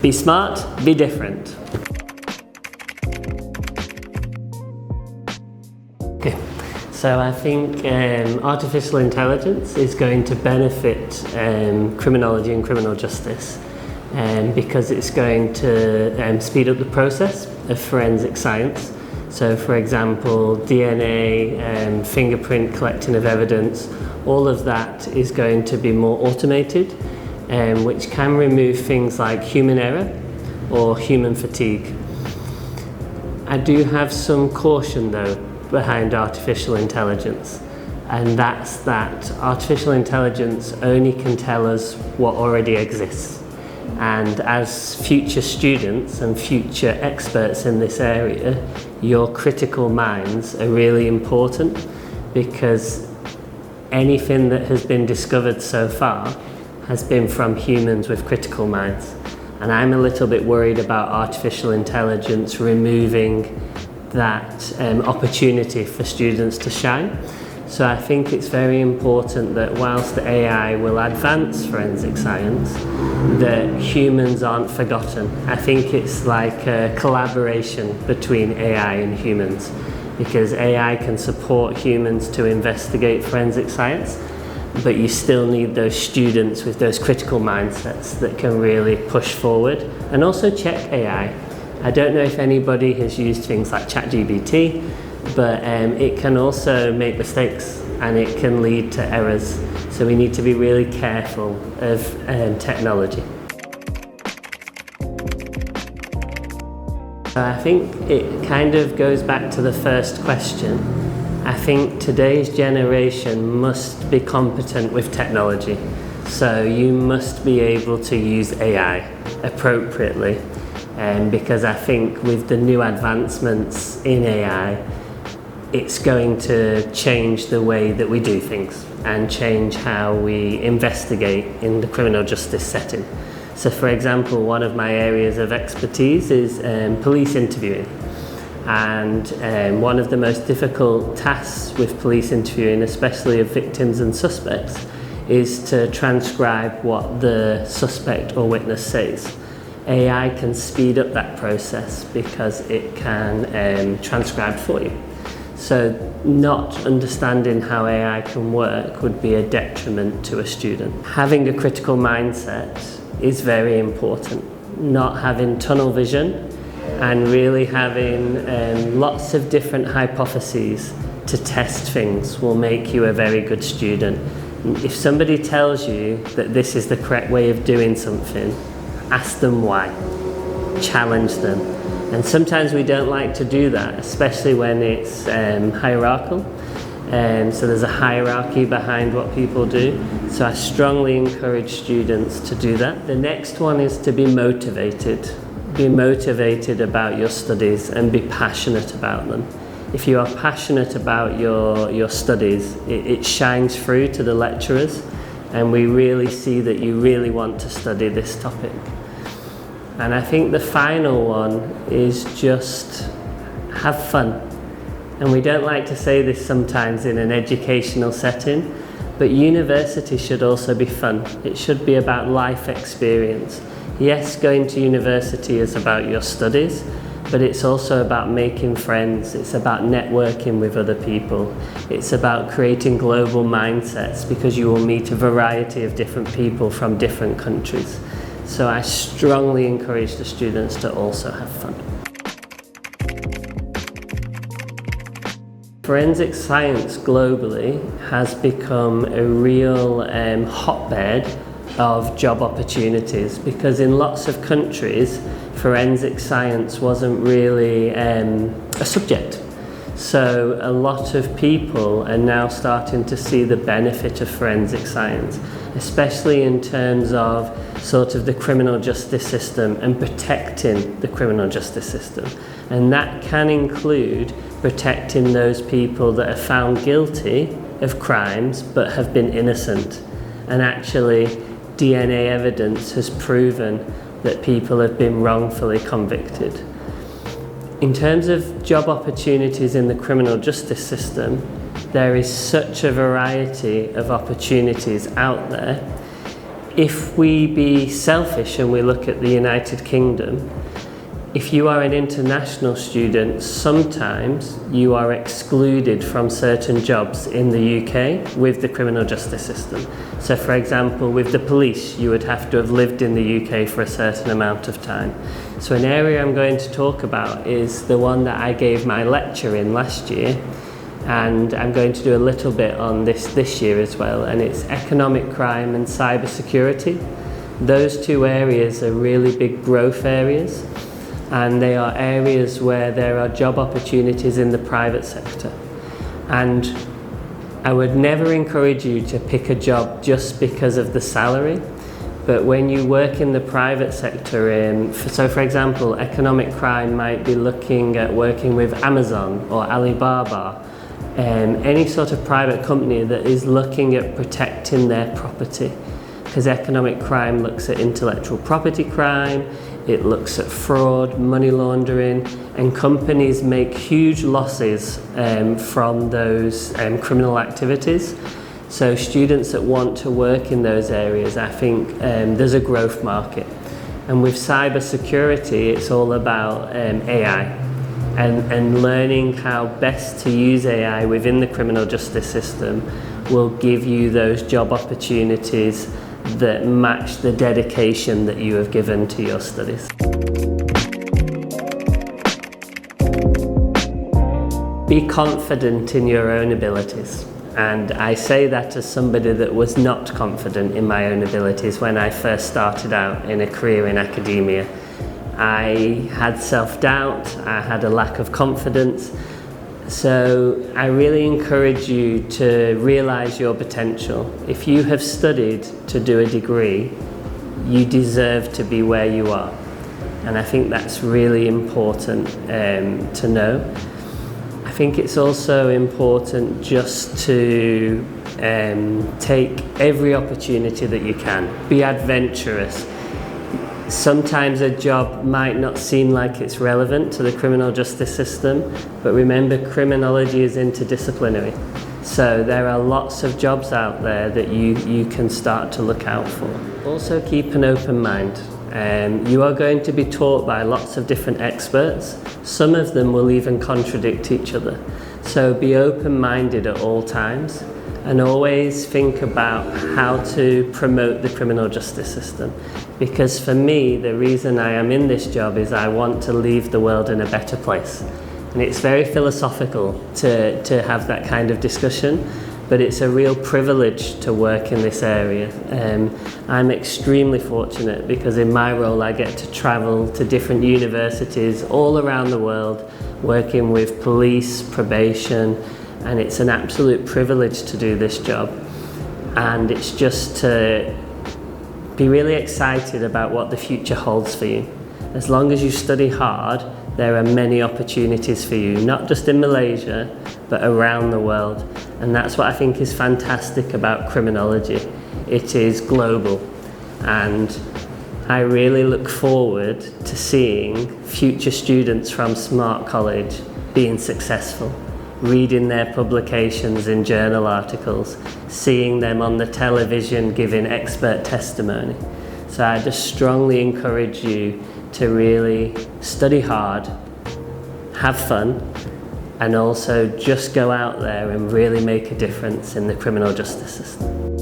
Be smart, be different. Okay, so I think artificial intelligence is going to benefit criminology and criminal justice because it's going to speed up the process of forensic science. So for example, DNA, fingerprint collecting of evidence, all of that is going to be more automated, which can remove things like human error or human fatigue. I do have some caution though behind artificial intelligence, and that's that artificial intelligence only can tell us what already exists. And as future students and future experts in this area, your critical minds are really important, because anything that has been discovered so far has been from humans with critical minds. And I'm a little bit worried about artificial intelligence removing that opportunity for students to shine. So I think it's very important that whilst the AI will advance forensic science, that humans aren't forgotten. I think it's like a collaboration between AI and humans, because AI can support humans to investigate forensic science, but you still need those students with those critical mindsets that can really push forward and also check AI. I don't know if anybody has used things like ChatGPT, but it can also make mistakes and it can lead to errors. So we need to be really careful of technology. I think it kind of goes back to the first question. I think today's generation must be competent with technology. So you must be able to use AI appropriately, because I think with the new advancements in AI, it's going to change the way that we do things and change how we investigate in the criminal justice setting. So for example, one of my areas of expertise is police interviewing. And one of the most difficult tasks with police interviewing, especially of victims and suspects, is to transcribe what the suspect or witness says. AI can speed up that process because it can transcribe for you. So not understanding how AI can work would be a detriment to a student. Having a critical mindset is very important. Not having tunnel vision and really having lots of different hypotheses to test things will make you a very good student. If somebody tells you that this is the correct way of doing something, ask them why. Challenge them. And sometimes we don't like to do that, especially when it's hierarchical. So there's a hierarchy behind what people do. So I strongly encourage students to do that. The next one is to be motivated. Be motivated about your studies and be passionate about them. If you are passionate about your studies, it shines through to the lecturers, and we really see that you really want to study this topic. And I think the final one is just have fun. And we don't like to say this sometimes in an educational setting, but university should also be fun. It should be about life experience. Yes, going to university is about your studies, but it's also about making friends. It's about networking with other people. It's about creating global mindsets, because you will meet a variety of different people from different countries. So I strongly encourage the students to also have fun. Forensic science globally has become a real hotbed of job opportunities, because in lots of countries forensic science wasn't really a subject. So a lot of people are now starting to see the benefit of forensic science, especially in terms of sort of the criminal justice system and protecting the criminal justice system. And that can include protecting those people that are found guilty of crimes but have been innocent. And actually, DNA evidence has proven that people have been wrongfully convicted. In terms of job opportunities in the criminal justice system, there is such a variety of opportunities out there. if we be selfish and we look at the United Kingdom, if you are an international student, sometimes you are excluded from certain jobs in the UK with the criminal justice system. So for example, with the police, you would have to have lived in the UK for a certain amount of time. So an area I'm going to talk about is the one that I gave my lecture in last year, and I'm going to do a little bit on this year as well, and it's economic crime and cyber security. Those two areas are really big growth areas, and they are areas where there are job opportunities in the private sector. And I would never encourage you to pick a job just because of the salary, but when you work in the private sector, so for example, economic crime might be looking at working with Amazon or Alibaba, any sort of private company that is looking at protecting their property, because economic crime looks at intellectual property crime, it looks at fraud, money laundering, and companies make huge losses from those criminal activities. So students that want to work in those areas, I think there's a growth market. And with cyber security, it's all about AI and learning how best to use AI within the criminal justice system will give you those job opportunities that match the dedication that you have given to your studies. Be confident in your own abilities. And I say that as somebody that was not confident in my own abilities when I first started out in a career in academia. I had self-doubt, I had a lack of confidence. So I really encourage you to realise your potential. If you have studied to do a degree, you deserve to be where you are. And I think that's really important to know. I think it's also important just to take every opportunity that you can. Be adventurous. Sometimes a job might not seem like it's relevant to the criminal justice system, but remember, criminology is interdisciplinary. So there are lots of jobs out there that you can start to look out for. Also keep an open mind. You are going to be taught by lots of different experts. Some of them will even contradict each other. So be open-minded at all times, and always think about how to promote the criminal justice system. Because for me, the reason I am in this job is I want to leave the world in a better place. And it's very philosophical to have that kind of discussion, but it's a real privilege to work in this area. I'm extremely fortunate because in my role I get to travel to different universities all around the world, working with police, probation, and it's an absolute privilege to do this job. And it's just to be really excited about what the future holds for you. As long as you study hard, there are many opportunities for you, not just in Malaysia, but around the world. And that's what I think is fantastic about criminology. It is global. And I really look forward to seeing future students from Smart College being successful, reading their publications in journal articles, seeing them on the television giving expert testimony. So I just strongly encourage you to really study hard, have fun, and also just go out there and really make a difference in the criminal justice system.